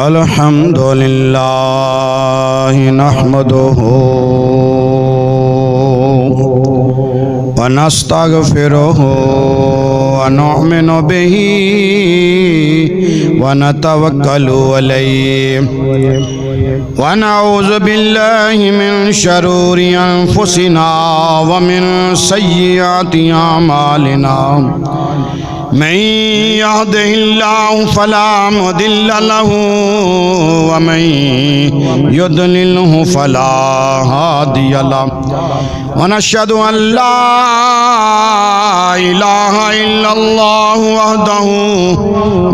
الحمد لله نحمده ونستغفره ونؤمن به ونتوكل عليه ونعوذ بالله من شرور أنفسنا ومن سيئات أعمالنا من يهده الله فلا مضل له ومن يضلله فلا هادي له ونشهد أن لا إله إلا الله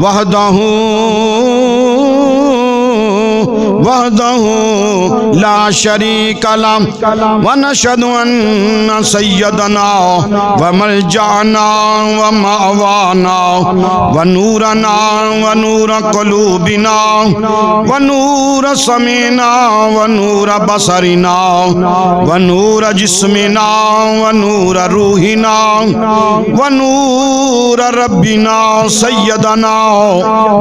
وحده لا شريك له ونشهد أن سيدنا وملجأنا ومأوانا ونورنا ونور قلوبنا ونور سمعنا ونور بصرنا ونور جسمنا ونور روحنا ونور ربنا سيدنا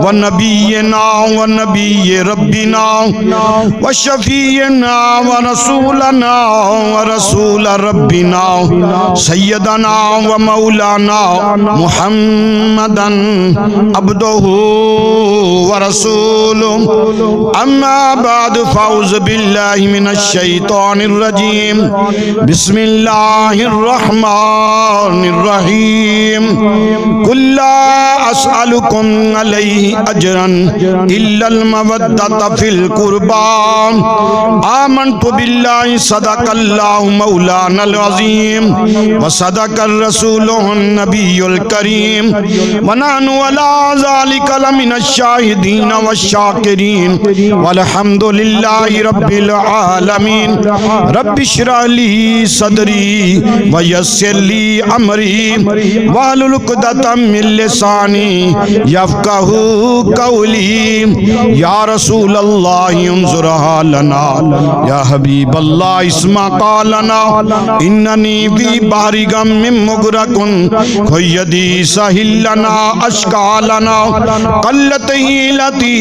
ونبينا ونبي ربنا وشفينا ورسولنا ورسول ربنا سيدنا ومولانا محمدا عبده ورسوله أما بعد فأعوذ بالله من الشيطان الرجيم بسم الله الرحمن الرحيم قل لا أسألكم عليه أجرا إلا المودة في القربى آمنت بالله صدق الله مولانا العظيم وصدق الرسول النبي الكريم ونحن على ذلك لمن الشاهدين والشاكرين والحمد لله رب العالمين رب اشرح لي صدري ويسر لي أمري واحلل عقدة من لساني يفقهوا قولي يا رسول اللہ انظر حالنا یا حبیب اللہ اسمع قالنا اننی فی بحر غم مغرق خیدی سہل لنا اشکالنا قلت حیلتی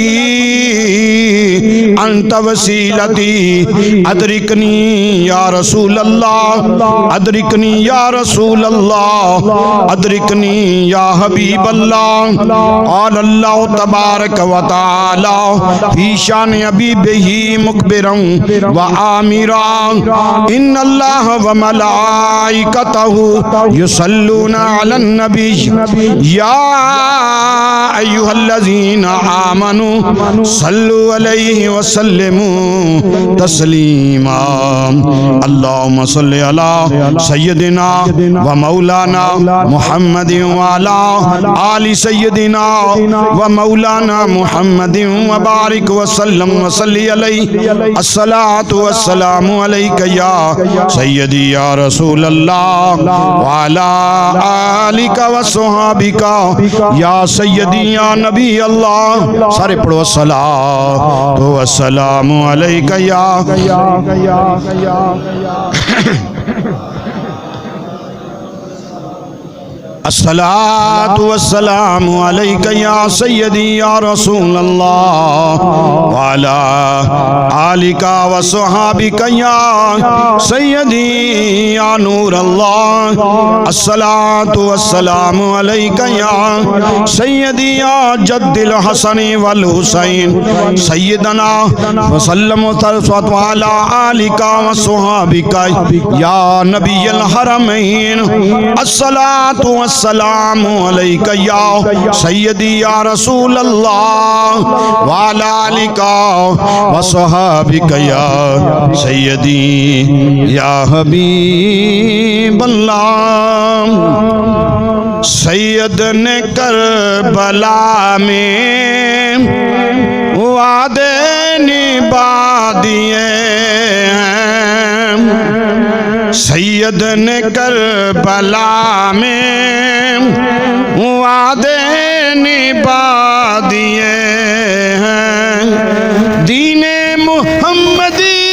انت وسیلتی ادرکنی یا رسول اللہ ادرکنی یا رسول اللہ ادرکنی یا حبیب اللہ قال اللہ تبارک و تعالی فی شان حبیبہ مکبرا و آمرا ان اللہ و ملائکتہ یصلون علی النبی یا ایہا الذین آمنوا صلوا علیہ وسلموا تسلیما اللہم صلی علی سیدنا و مولانا محمد وعلا آل سیدنا و مولانا محمد وبارک وسلم وصلی علیہ الصلاة والسلام علیک یا سیدی یا رسول اللہ وعلا آلک وصحابک یا سیدی یا نبی اللہ سارے پڑھو الصلاة والسلام علیک یا الصلاة والسلام علیک یا سیدی یا رسول اللہ وعلا آلک وصحابک یا سیدی یا نور اللہ الصلاة والسلام علیک یا سیدی یا جد الحسن والحسین سیدنا وسلم وعلا آلک وصحابک یا نبی الحرمین الصلاة والسلام علیک یا سیدی یا رسول اللہ وعلا آلک وصحابک یا سیدی یا حبیب اللہ سید نے کربلا میں وعدے نبھا دیے ہیں سید نے کربلا میں وعدے نبھا دیے ہیں دین محمدی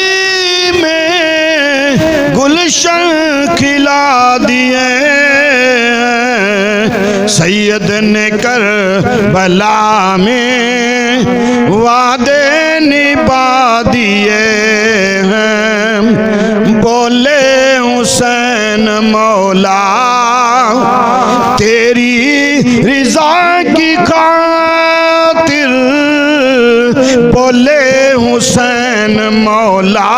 میں گلشن کھلا دیے سید نے کربلا میں وعدے نبھا دیے ہیں بولے حسین مولا تیری رضا کی خاطر بولے حسین مولا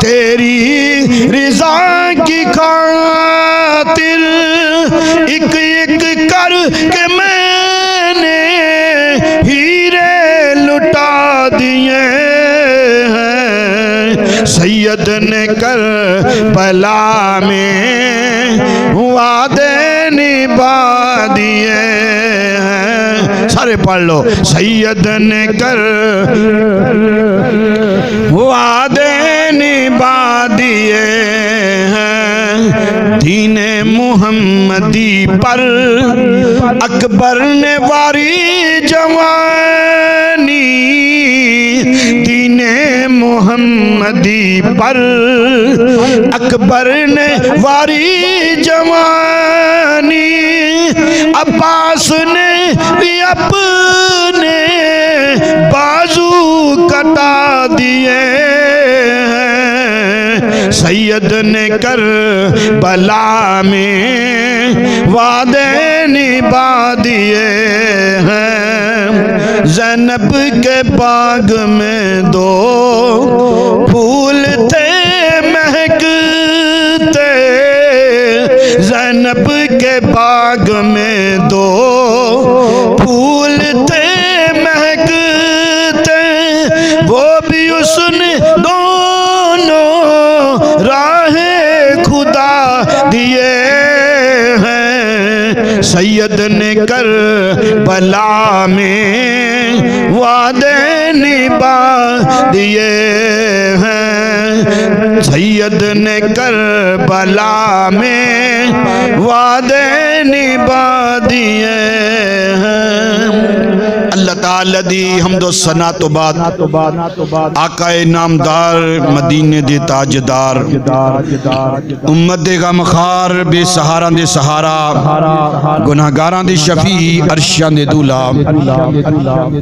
تیری رضا کی خاطر ایک ایک کر کے میں نے ہیرے لٹا دیے ہیں سید نے کربلا میں وعدے نبھا دیے ہیں سارے پڑھ لو سید نے وعدے نبھا دیے ہیں دین محمدی پر اکبر نے واری جوانی دین محمدی پر اکبر نے واری جوانی عباس نے بھی اپنے بازو کٹا دیے ہیں سید نے کربلا میں وعدے نبھا دیے ہیں زینب کے باغ میں دو پھول تھے مہکتے زینب کے باغ میں دو پھول تھے مہکتے وہ بھی اس نے دونوں راہ خدا دیے ہیں سید نے کربلا میں وعدے نبھا دیے ہیں سید نے کربلا میں وعدے نبھا دیے ہیں اللہ تعالی دی حمد و ثنا تو بعد آقا نامدار مدینے دے تاجدار امت دے غمخوار بے سہارا دے سہارا گناہگاراں دے شفیع عرشاں دے دولا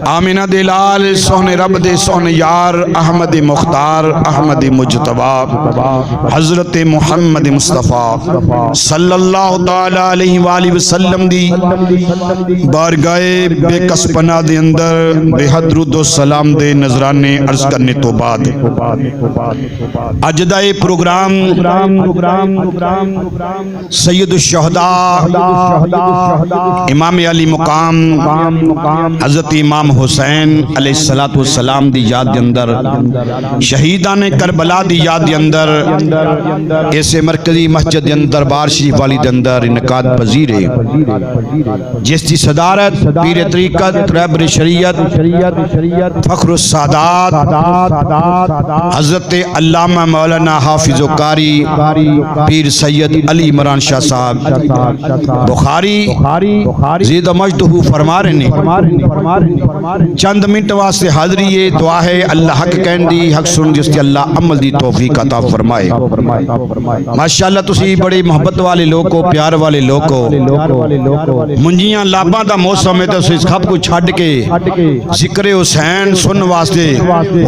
آمینہ دے لال سونے رب دے سونے یار احمد مختار احمد مجتبی حضرت محمد مصطفیٰ صلی اللہ تعالی علیہ وآلہ وسلم دی بارگاہ بے کس پناہ دے اندر بے حد درود و سلام دے نظرانے عرض کرنے تو بعد اجدہ پروگرام سید الشہداء امام علی مقام حضرت امام حسین علیہ السلام دی یاد دے اندر شہیدان کربلا دی یاد دے اندر ایسے مرکزی مسجد دے اندر بار شریف والی دے اندر انعقاد پذیر ہے جس کی صدارت پیر طریقت رہبر شریعت فخر السادات حضرت علامہ مولانا حافظ و قاری پیر سید علی عمران شاہ صاحب بخاری زید و مجدہ فرما رہے ہیں چند منٹ واسطے حاضری ہے دعا ہے اللہ حق کہن دی حق سن جس کی اللہ عمل دی توفیق عطا فرمائے ماشاءاللہ تسی بڑے محبت والے لوگ کو پیار والے لوگ کو منجیاں لاباں دا موسم ہے تو اس خب کو چھڑ کے ذکر حسین سن واسطے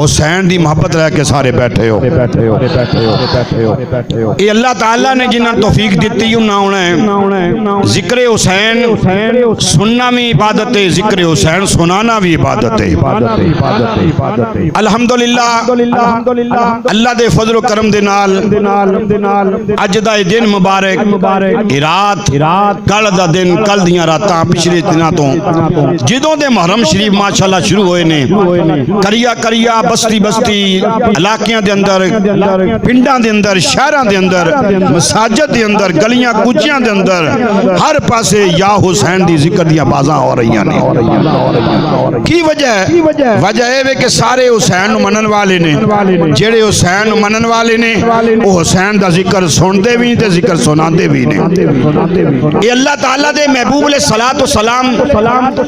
حسین دی محبت رہ کے سارے بیٹھے ہو اے اللہ تعالیٰ نے جنہاں توفیق دیتی ہوں نہ انہیں ذکر حسین سننا بھی عبادت ہے ذکر حسین سنانا بھی عبادت ہے الحمدللہ اللہ دے فضل و کرم دے نال اجدہ دن مبارک رات کل دا دن کل دیاں راتاں پچھلے دنوں تو جدوں دے محرم شریف ماشاءاللہ شروع ہوئے نے کریا بستی علاقیاں دے اندر پنڈاں دے اندر شہراں دے اندر مساجد دے اندر گلیاں کوچیاں دے اندر ہر پاسے یا حسین دی ذکر دیاں بازاں ہو رہی ہیں کی وجہ ہے کہ سارے حسین منن والے نے جڑے حسین منن والے نے وہ حسین دا ذکر سنتے بھی تے ذکر سناتے بھی نے یہ اللہ تعالیٰ دے محبوب علیہ الصلوۃ والسلام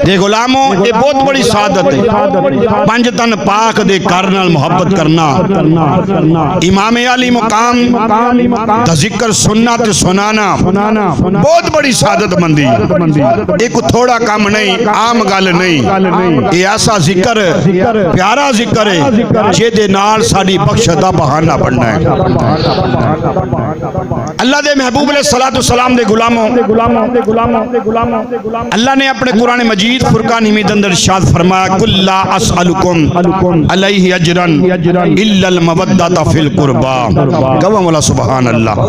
دے غلاموں اے بہت بڑی سعادت ہے پنج تن پاک دے کار نال محبت کرنا امام علی مقام دا ذکر سننا تے سنانا بہت بڑی سعادت مندی ایک تھوڑا کام نہیں عام گل نہیں یہ ایسا ذکر پیارا ذکر ہے جے دے نال ساڈی بخشش دا بہانہ بننا ہے اللہ دے محبوب علیہ السلام دے غلاموں اللہ نے اپنے قرآن مجید فرقان حمید اندر ارشاد فرمایا کل لا اسألکم علیہ اجرا الا المودۃ فی القربى گواہ مولا سبحان اللہ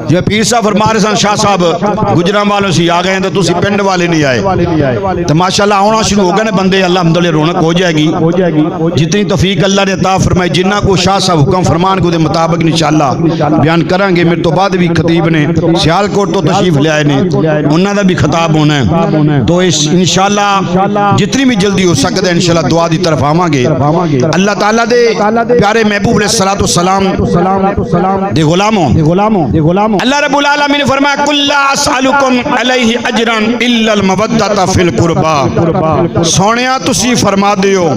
یہ پیر صاحب فرما رہے سن شاہ صاحب گجراں والوں سے آ گئے ہیں تو تسی پنڈ والے نہیں آئے تو ماشاءاللہ آنا شروع ہو گئے نے بندے الحمدللہ رونق ہو جائے گی جتنی توفیق اللہ نے عطا فرمائی جنہ کو شاہ صاحب حکم فرمان کو دے مطابق انشاءاللہ بیان کریں گے میرے تو بعد بھی خطیب نے سیالکوٹ تو تشریف لے آئے نے انہاں دا بھی خطاب ہونا ہے تو انشاءاللہ جتنی بھی جلدی ہو سکتا ہے انشاءاللہ دعا دی طرف آواں گے اللہ تعالیٰ دے پیارے محبوب علیہ السلام دے غلاموں اللہ رب العالمین نے فرمایا کل لا اسألکم علیہ اجرا الا المودۃ فی القربى سونیا تسی فرما دیو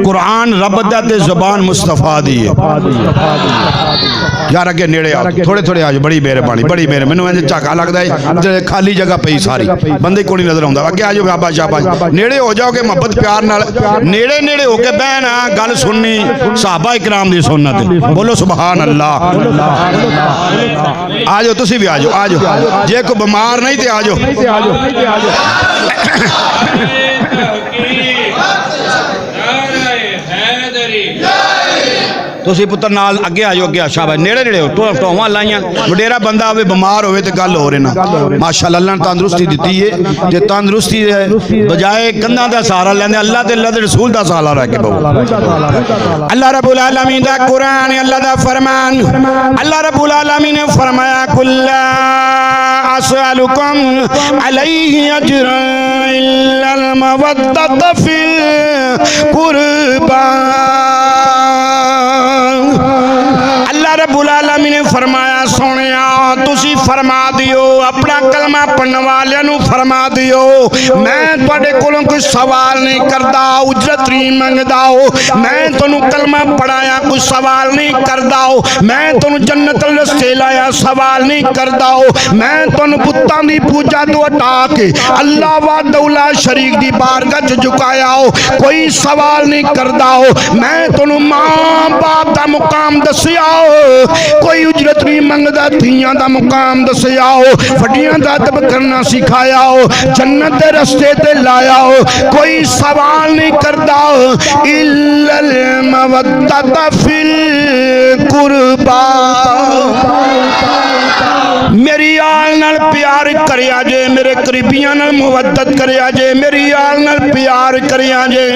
قرآن رب دے زبان مصطفیٰ دی یار اگے نیڑے آؤ تھوڑے تھوڑے آجو بڑی مہربانی بڑی مہربانی میں نے چاکا لگتا ہے خالی جگہ پئی ساری بندے کو نہیں نظر آؤں اگے آجو بابا شاباش نیڑے ہو جاؤ کہ محبت پیار نال نیڑے ہو کے بہنا گل سننی صحابہ اکرام دی سنت بولو سبحان اللہ آجو تسی بھی آجو جے کو بیمار نہیں تے آجو تسی پتر نال اگے آجو اگے شاباش نیڑے ہو تو ہوا لائیاں وڈیرا بندہ ہوئے بیمار ہوئے تے گل ہو رہے نا ماشاءاللہ اللہ نے تندرستی دیتی ہے تے تندرستی بجائے کندھاں دا سہارا لیندے اللہ دے رسول دا سہارا رہ کے بہو اللہ رب العالمین دا قرآن اللہ دا فرمان اللہ رب العالمین نے فرمایا کل لا اسألکم علیہ اجرا الا المودۃ فی القربى اللہ رب العالمین نے فرمایا سونیا تسی فرما دیو اپنا کلمہ پڑھنے والے نو فرما دیو میں تواڈے کولوں کوئی سوال نہیں کردا اجرت نہیں منگدا میں تانوں کلمہ پڑھایا کوئی سوال نہیں کردا میں تانوں جنت رستے لایا سوال نہیں کردا میں تانوں بتاں دی پوجا تو ہٹا کے اللہ وحدہ لا شریک دی بارگاہ وچ جھکایا کوئی سوال نہیں کردا میں تانوں ماں باپ دا مقام دسیا کوئی اجرت نہیں منگدا دھیاں دا مقام دسیا وڈیاں دا ادب کرنا سکھایا جنت دے رستے تے لایا کوئی سوال نہیں کردا الا المودۃ فی القربى میری آل نال پیار کریا جے میرے قریبیاں نال مودت کریا جے میری آل نال پیار کریا جے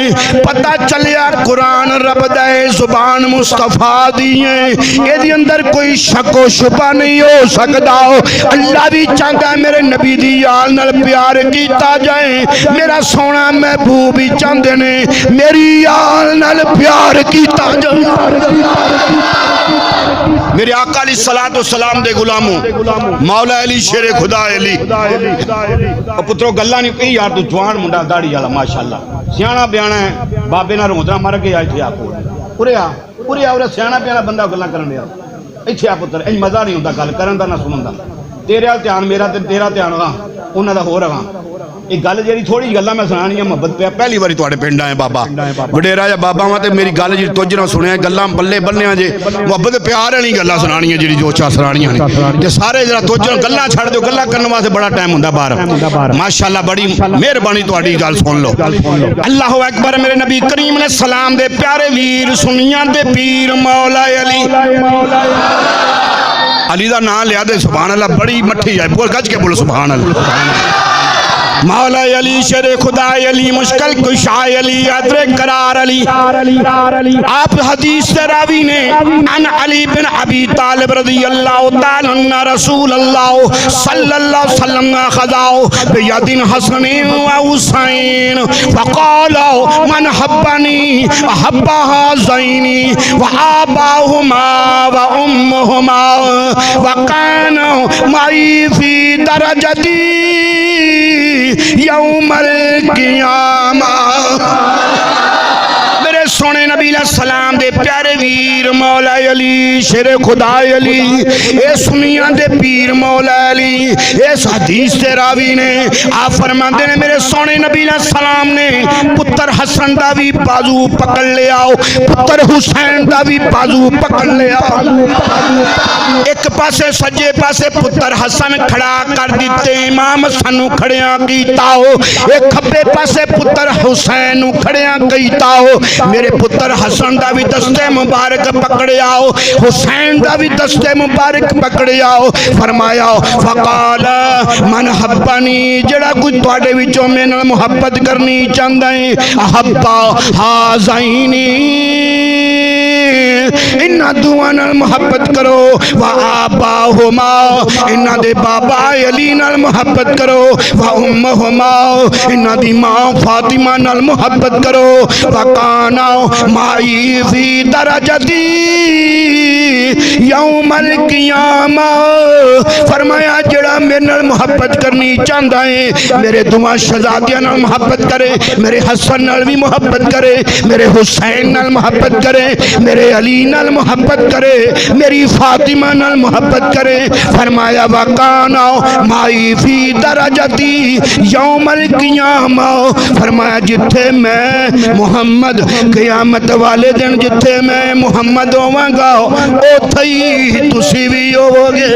پتہ چلیا قرآن رب دے زبان مصطفیٰ دیئے اے دی اندر کوئی شک و شبہ نہیں ہو سکدا اللہ بھی چاہتا ہے میرے نبی دی آل نال پیار کیتا جائے میرا سونا محبوب بھی چاہتے نے میری آل نال پیار کیتا جائے میرے آقا علیہ السلام دے غلاموں مولا علی شیر خدا علی پترو گلہ نہیں کہیں یار تو جوان منڈا داڑی والا ماشاءاللہ سیانا بیانا ہے بابے نہ روندرا مر کے آئے تھے آپ کو پورے سیانا بیانا بندہ گلہ کرنے آ ایتھے آ پتر این مزہ نہیں ہوتا گل کرن دا نہ سنن دا تیرے ال دھیان میرا تے تیرا دھیان ہاں انہاں دا ہو رہا ایک گل جڑی تھوڑی گلاں میں سنانی ہے محبت پہ پہلی باری تواڈے پنڈ آئے بابا وڈیرا جا بابا وا تے میری گل جی توجہ سنیا گلاں بلے بننے جے محبت پیار والی گلاں سنانیاں جڑی جو چا سنانیاں تے سارے جڑا توجہ گلاں چھڑ دیو گلاں کرن واسطے بڑا ٹائم ہوندا باہر ماشاءاللہ بڑی مہربانی تواڈی گل سن لو اللہ اکبر میرے نبی کریم علیہ السلام دے پیارے ویر سنیاں دے پیر مولا علی دا نام لیا دے سبحان اللہ بڑی مٹھی ہے بول گج کے بولو سبحان اللہ مولا علی شیر خدا علی مشکل کشا علی ادر قرار علی آپ حدیث سے راوی نے ان علی بن ابی طالب رضی اللہ تعالی عنہ رسول اللہ صلی اللہ علیہ وسلم خذاو بیاد حسن و حسین فقال من حبنی حبها زینی و آباهما و امهما وکان معی فی درجتی یوم القیامہ میرے سونے نبی علیہ السلام دے پیارے ویر مولا علی شیر خدا علی اے سنیاں دے پیر مولا علی اس حدیث دے راوی نے آپ فرماندے نے میرے سونے نبی علیہ السلام نے پتر حسن دا بھی بازو پکڑ لے آؤ پتر حسین دا بھی بازو پکڑ لے آؤ ایک پاسے سجے پاسے پتر حسن کھڑا کر دیتے امام حسن نو کھڑیاں کیتا ہو ایک کھبے پاسے پتر حسین نو کھڑیاں کیتا ہو میرے پتر حسن دا بھی دستے مبارک پکڑے آؤ حسین دا بھی دستے مبارک پکڑے آؤ فرمایا فقال من حبنی جڑا کوئی تواڈے وچوں میرے نال محبت کرنی چاہندا ہے احبا ہازینی انہاں دوواں نال محبت کرو وآباہما انہاں دے بابا علی نال محبت کرو وامہما انہاں دی ماں فاطمہ نال محبت کرو وکانا مائی فی درجتی یوم القیامہ فرمایا جڑا میرے نال محبت کرنی چاہندا ہے میرے دوواں شہزادیاں نال محبت کرے میرے حسن نال بھی محبت کرے میرے حسین نال محبت کرے میرے علی نال محبت کرے میری فاطمہ نال محبت کرے فرمایا وکانا مائی فی درجتی یوم القیامہ فرمایا جتھے میں محمد قیامت والے دن جتھے میں محمد ہوواں گا اوتھے ہی تسی بھی ہوو گے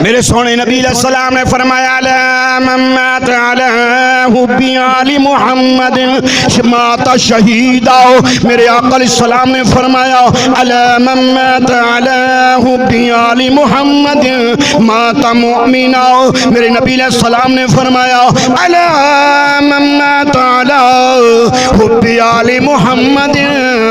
میرے سونے نبی علیہ السلام نے فرمایا من مات علی حب آل محمد مات شہیدا میرے آقا علیہ السلام نے فرمایا من مات علی حب آل محمد مات مؤمنا میرے نبی علیہ السلام نے فرمایا من مات علی حب آل محمد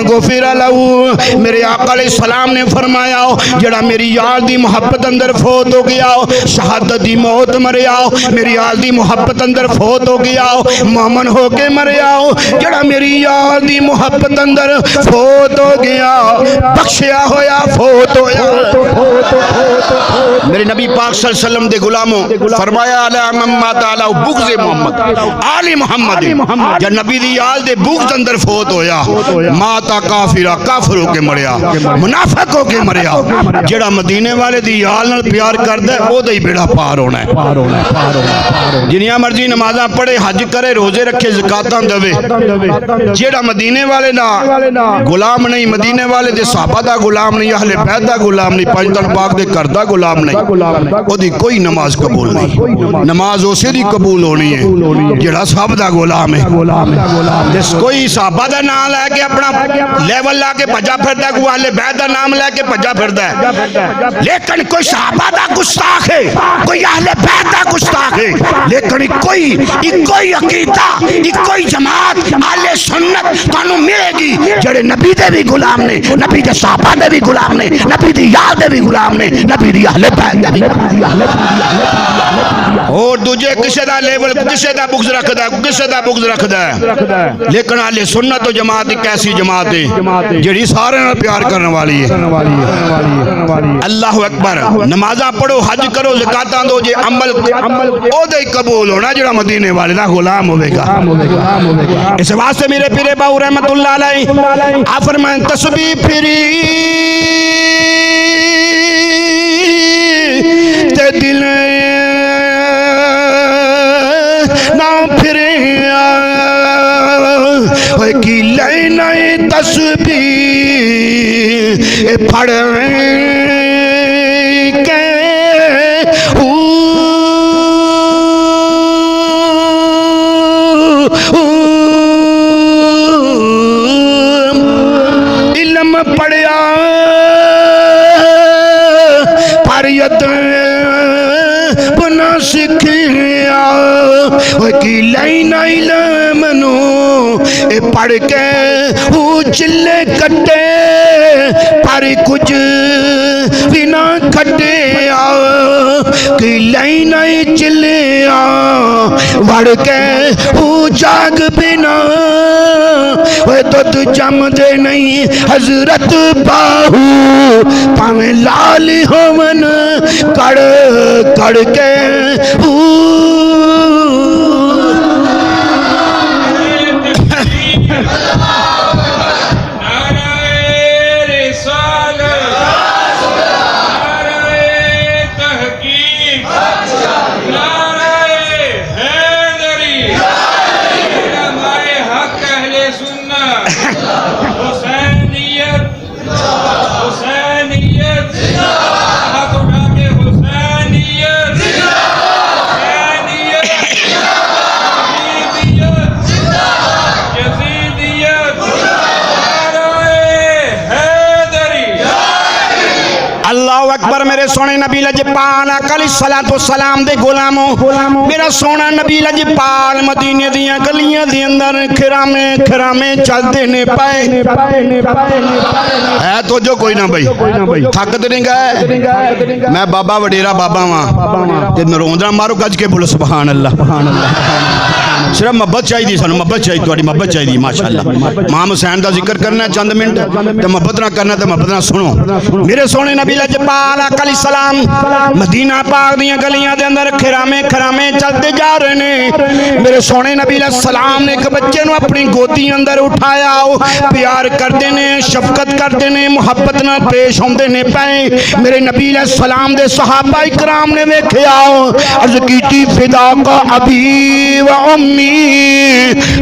غفر له میرے آقا علیہ السلام نے فرمایا جڑا میری یار دی محبت اندر فوت ہو گیا شہادت دی موت مرے آؤ میری یار دی محبت اندر فوت ہو گیا مومن ہو کے مرے آؤ جڑا میری یار دی محبت اندر فوت ہو گیا بخشیا ہویا فوت ہویا میرے نبی پاک صلی اللہ علیہ وسلم دے غلاموں فرمایا علی من مات علی بغض محمد آل محمد جب نبی دی یار دے بغض اندر فوت ہویا ماتا کافرہ کافر ہو کے مریا منافق ہو کے مریا جڑا مدینے والے دی یار نال پیار کردے او دے بیڑا پار ہونا ہے جنیاں مرضی نمازاں پڑھے حج کرے روزے رکھے زکاتاں دوے جیڑا مدینے والے نا غلام نہیں مدینے والے دے صحابہ دا غلام نہیں اہل بیت دا غلام نہیں پنجتن پاک دے کردہ غلام نہیں او دی کوئی نماز قبول نہیں نماز اسے دی قبول ہونی ہے جیڑا صحابہ دا غلام ہے جس کوئی صحابہ دا نام لے کے اپنا لیول لا کے بھجا پھردا ہے کوئی اہل بیت دا نام لے کے بھجا پھردا ہے لیکن کوئی صحابہ دا گستاخ ہے کوئی اہل بیت دا گستاخ ہے لیکن کوئی عقیدہ کوئی جماعت اہل سنت تانوں ملے گی جڑے نبی دے بھی غلام نے نبی دے صحابہ دے بھی غلام نے نبی دی یار دے بھی غلام نے نبی دی اہل بیت دے بھی اور دوجے کسے دا لیول کسے دا بغض رکھدا ہے کسے دا بغض رکھدا ہے لیکن اہل سنت و جماعت ایک ایسی جماعت ہے جڑی سارے نال پیار کرنے والی ہے اللہ اکبر نمازاں پڑھو حج کرو زکاتاں دو جے عمل او دے قبول ہونا جڑا مدینے والے دا غلام ہوے گا اس واسطے میرے پیرے باو رحمت اللہ علیہ آپ فرمائیں تسبیح پھری تے دل نہ پھرے ہوئے کی لئے نئے تسبیح پڑھیں کے علم پڑھیا پریت بنا سکھیا کی لائن علم نو اے پڑھ کے چلے کٹے پر کچھ بھی نہ کٹے کی لائن چلے کڑ کے جاگ بنا دودھ جم دے نہیں حضرت باہو پاویں لال ہومن کڑ کڑ کے اکبر میرے سونے نبی لجپال علیہ السلام دے غلاموں میرا سونا نبی لجپال مدینے دیاں گلیاں دے اندر کھرامے چلدے نے پائے ہے تو جو کوئی نہ بھائی تھکت نہیں گئے میں بابا وڈیرا بابا ہاں تے روندہ مارو گج کے بولو سبحان اللہ صرف محبت چاہیے سانو محبت چاہیے تھوڑی محبت چاہیے ماشاءاللہ امام حسین دا ذکر کرنا ہے چند منٹ تے محبت نہ کرنا تے محبت نہ سنو میرے سونے نبی لجپال علیہ السلام مدینہ پاک دیاں گلیاں دے اندر کھرامے چلتے جا رہے نے میرے سونے نبی علیہ السلام نے ایک بچے نو اپنی گودی اندر اٹھایا پیار کردے نے شفقت کردے نے محبت نہ پیش ہوندے نے پائے میرے نبی علیہ السلام دے صحابہ اکرام نے ویکھیا عرض کیتی فدا کا ابی و امی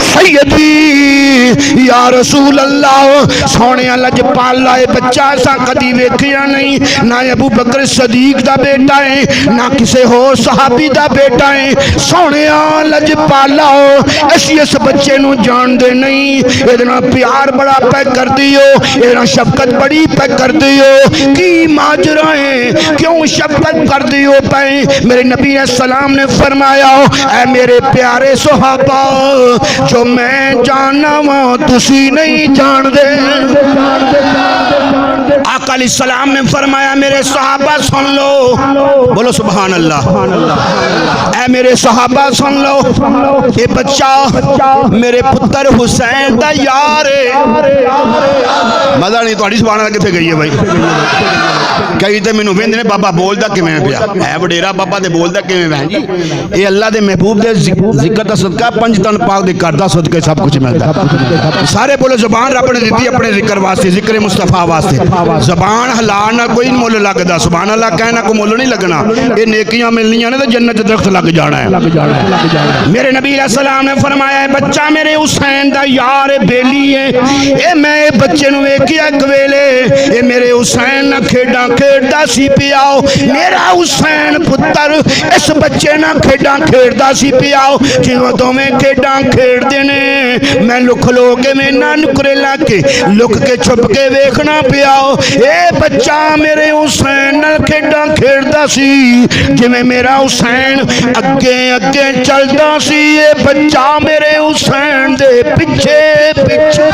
سیدی یا رسول اللہ سونے لجپال لائے بچہ سا کدی ویکھیا نہیں نہ ابو بکر صدیق دا بیٹا ہے نہ کسے ہو صحابی دا بیٹا ہے سونے لجپالا اسی اس بچے نو جان دے نہیں ادنا پیار بڑا پیک کر دیو ادنا شفقت بڑی پیک کر دیو کی ماجرہ ہے کیوں شفقت کر دیو پہ میرے نبی علیہ السلام نے فرمایا اے میرے پیارے صحابہ جو میں جانا ہوں تسی نہیں جان دے آقا علیہ السلام نے فرمایا میرے صحابہ سن لو بولو سبحان اللہ اے میرے صحابہ سن لو یہ بچہ میرے پتر حسین دا یار ہے مزہ نہیں تو سبحان اللہ کتے گئی ہے بھائی کئی تے میں نویند نے بابا بول دا کمیں پیا اے وڈیرا بابا دے بول دا کمیں بہن جی یہ اللہ دے محبوب دے ذکر دا صدقہ پنج تن پاک دے کردہ صدقہ سب کچھ ملتا سارے بولے زبان رب نے دیتی اپنے ذکر واسطے ذکر مصطفیٰ واسطے زبان حلال نہ کوئی مول لگدا سبحان اللہ کہنا کو مول نہیں لگنا یہ نیکیاں ملنی ہیں تو جنت درخت لگ جانا ہے میرے نبی علیہ السلام نے فرمایا ہے بچہ میرے حسین دا یار بیلی ہے اے میں بچے نو ویکھیا ایک ویلے اے میرے حسین نہ کھیڈاں کھیڈدا سی پیاؤ میرا حسین پتر اس بچے نہ کھیڈاں کھیڈدا سی پیاؤ جنوں دوویں کھیڈاں کھیڈدے نے میں لکھ لو کے میں نہ نکرے لا کے لک کے چھپ کے ویکھنا پیاؤ اے بچہ میرے حسین نہ کھیڈاں کھیڈدا سی جویں میرا حسین اگے اگے چلدا سی اے بچہ میرے حسین دے پیچھے پیچھے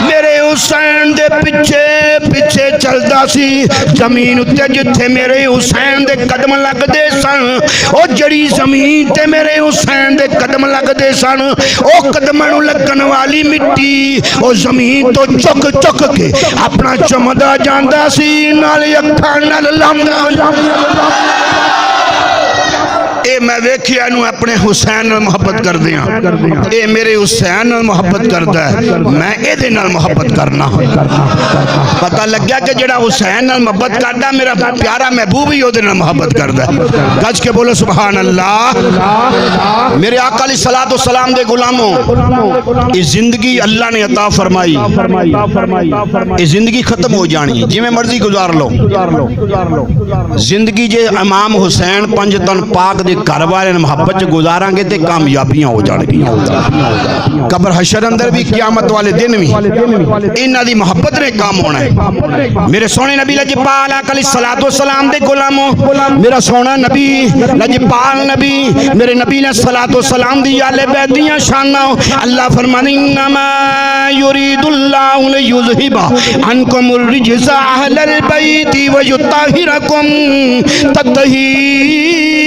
میرے حسین دے پیچھے پیچھے چلدا سی زمین اتے جتھے میرے حسین دے قدم لگ دے سن او جڑی زمین تے میرے حسین دے قدم لگ دے سن او قدموں لگن والی مٹی او زمین تو چک چک کے اپنا چمدا جاندا سی نال اکھاں نال لاندا اے میں ویکھیا نو اپنے حسین نال محبت کر دیاں اے میرے حسین نال محبت کردا ہے میں اے دے نال محبت کرنا پتہ لگ گیا کہ جڑا حسین نال محبت کردا میرا پیارا محبوب ہی او دے نال محبت کردا ہے گج کے بولو سبحان اللہ میرے آقا علیہ الصلوۃ والسلام دے غلاموں یہ زندگی اللہ نے عطا فرمائی یہ زندگی ختم ہو جانی جی میں مرضی گزار لو زندگی جے امام حسین پنج تن پاک دے گھر والے محبت گزاراں گے تے کامیابیاں ہو جان گی قبر حشر اندر بھی قیامت والے دن بھی انہاں دی محبت نے کام ہونا ہے میرے سونے نبی لجپال علیہ الصلوۃ والسلام دے غلاموں میرا سونا نبی لجپال نبی میرے نبی علیہ الصلوۃ والسلام دی آل بیت دیاں شاناں اللہ فرمانے انما یرید اللہ لیذھب عنکم الرجس اہل البیت ویطہرکم تطہیر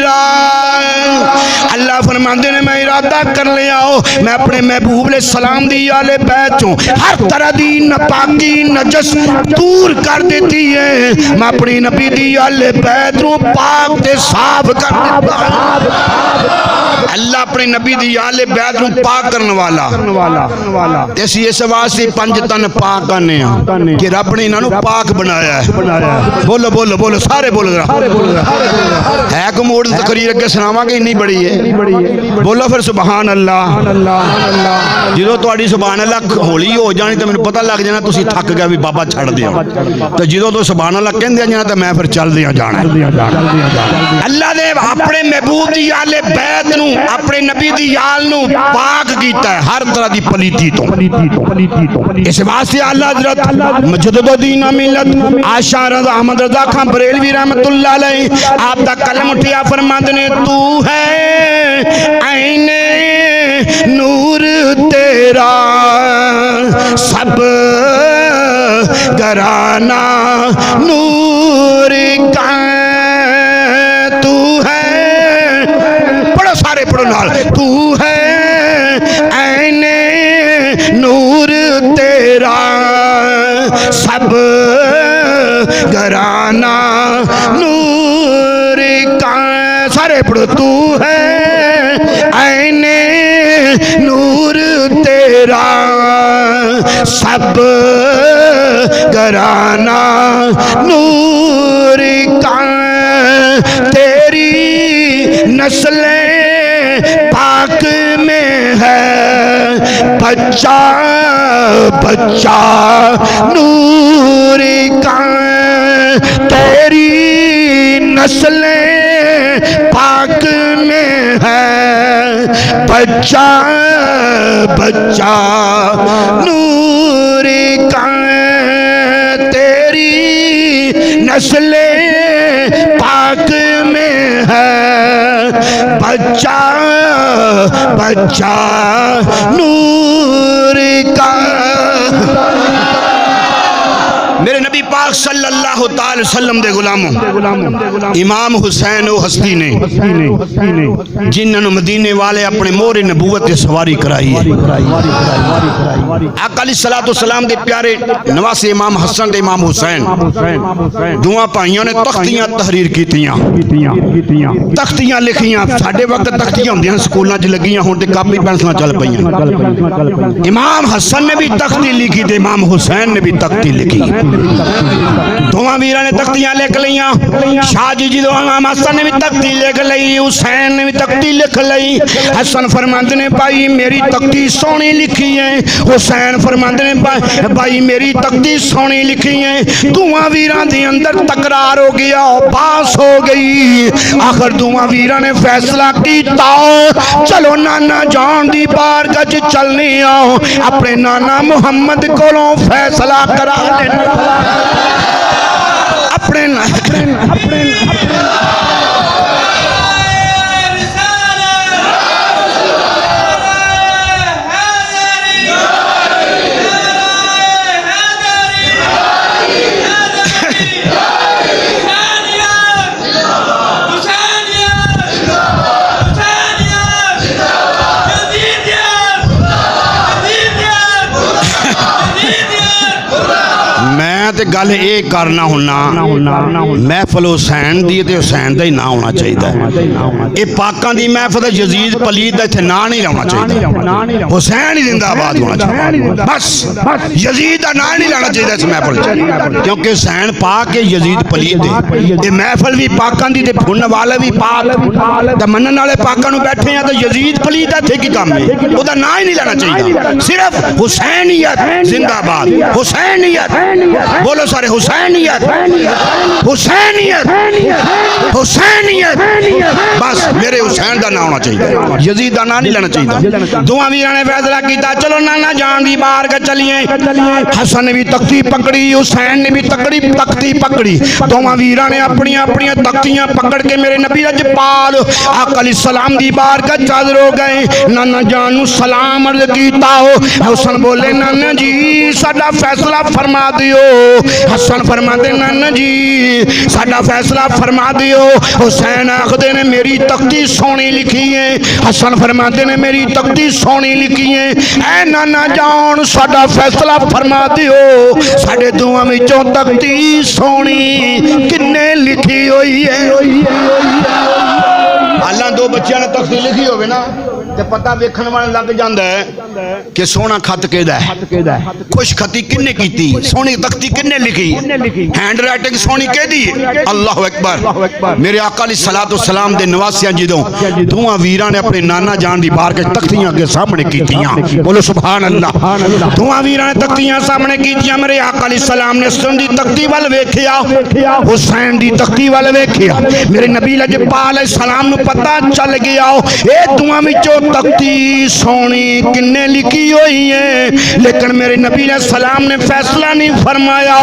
میرا اللہ فرماندے نے میں ارادہ کر لیا ہو میں اپنے محبوب علیہ السلام دی آل بیت چوں ہر طرح دی ناپاکی نجس دور کر دیتی ہے میں اپنی نبی دی آل بیت نو پاک تے صاف کر دیتا اللہ اپنے نبی دی آل بیت نو پاک کرنے والا اسی اس واسطے 5 تن پاک کرنے ہیں کہ رب نے انہوں پاک بنایا ہے بولو بولو بولو سارے بولو ہے کہ موڑ تقریر اگے سناواں کہ نہیں بڑی ہے بولو پھر سبحان اللہ جدو تہاڈی سبحان اللہ ہولی ہو جانی تو مینوں پتہ لگ جانا تسی تھک گئے بھی بابا چھڑ دیا تو جدو تو سبحان اللہ کہندے جانا تو میں پھر چل دیا جانا اللہ نے اپنے محبوب دی آل بیت نو اپنے نبی دی آل نو پاک کیتا ہے ہر طرح دی پلیتی تو اس واسطے اللہ حضرت مجدد الدین ملت آشا رضا احمد رضا خان بریلوی رحمت اللہ علیہ آپ دا کلم اٹھیا فرماندے نے تو ہے عین نور تیرا سب گرانا نور کا تو ہے پڑھو سارے پڑھو نال تو ہے عین نور تیرا سب گرانا نور کا سارے پڑھو تو ہے عین نور تیرا سب گرانا نور کا تیری نسل پاک میں ہے بچہ بچہ نور کا تیری نسل پاک میں ہے بچہ بچہ نور کا تیری نسل پاک میں ہے بچہ بچہ نور کا میرے نبی پاک صلی اللہ تعالی وسلم دے غلاموں امام حسین و ہستی نے جنہوں مدینے والے اپنے مور نبوت سواری کرائی ہے آقا علیہ السلام دے پیارے نواسے امام حسن دے امام حسین دعا پائیوں نے تختیاں تحریر کیتیاں تختیاں لکھیاں ساڑھے وقت تختیاں ہوندیاں سکولنا چ لگیاں ہوں تے کاپی پینسلاں چل پئیاں امام حسن نے بھی تختی لکھی تے امام حسین نے بھی تختی لکھی دونوں ویرہ نے تختیاں لکھ لیاں شاہ جی دو امام حسن نے بھی تختی لکھ لئی حسین نے بھی تختی لکھ لئی حسن فرماندے نے بھائی میری تختی سونی لکھی ہے حسین فرماندے نے بھائی میری تختی سونی لکھی ہے دونوں ویرہ دے اندر تکرار ہو گیا باس ہو گئی آخر دونوں ویرہ نے فیصلہ کیتا چلو نانا جان دی بارگاہ وچ چلنے آؤ اپنے نانا محمد کولوں فیصلہ کرا لینا اپنے گل اے کرنا ہونا محفل حسین دی تے حسین دا ہی نہ ہونا چاہیے اے پاکاں دی محفل یزید پلید دا تے نہ نہیں ہونا چاہیے حسین ہی زندہ آباد ہونا چاہیے بس یزید دا نہ نہیں لانا چاہیے اس محفل کیونکہ حسین پاک ہے یزید پلید ہے اے محفل بھی پاکاں دی تے بھن والے بھی پاک تے منن والے پاکاں نو بیٹھے ہیں تے یزید پلید دا تے کی کام ہے او دا نہ ہی نہیں لانا چاہیے صرف حسینیت زندہ آباد حسینیت بولو سارے حسینیت حسینیت حسینیت بس میرے حسین دا نہ ہونا چاہیے یزید دا نہ نہیں لینا چاہیے دعا ویراں نے فیصلہ کیتا چلو نانا جان دی بارگاہ چلیے حسن نے بھی تختی پکڑی حسین نے بھی تختی پکڑی دعا ویراں نے اپنی اپنی تختیاں پکڑ کے میرے نبی رجپال آقا علیہ السلام دی بارگاہ حاضر ہو گئے نانا جان نو سلام عرض کیتا حسن بولے نانا جی ساڈا فیصلہ فرما دیو حسن فرماتے نانا جی ساڈا فیصلہ فرما دیو. حسین آخدے نے میری تختی سونی لکھی ہے. حسن فرماتے نے میری تختی سونی لکھی ہے. اے نانا جان ساڈا فیصلہ فرما دیو ساڈے دوواں وچوں تختی سونی کنے لکھی ہوئی ہے. اللہ دو بچیاں نے تختی لکھی ہوگی نا تے پتہ ویکھن والے لگ جاندا ہے کہ سونا خط کیدا ہے, خوش خطی کنے کیتی, سونی تختی کنے لکھی, ہینڈ رائٹنگ سونی کیدی ہے. اللہ اکبر. میرے آقا علیہ الصلوۃ والسلام دے نواسیاں جدوں دوواں ویراں نے اپنے نانا جان دی بار کے تختیاں اگے سامنے کیتیاں, بولو سبحان اللہ. دوواں ویراں نے تختیاں سامنے کیتیاں. میرے آقا علیہ السلام نے حسن دی تختی ول ویکھیا, حسین دی تختی ول ویکھیا. میرے نبی لجپال علیہ السلام نو پتہ چل گیا اے دوواں وچوں تختی سونی کنے لکھی ہوئی ہے. لیکن میرے نبی علیہ السلام نے فیصلہ نہیں فرمایا.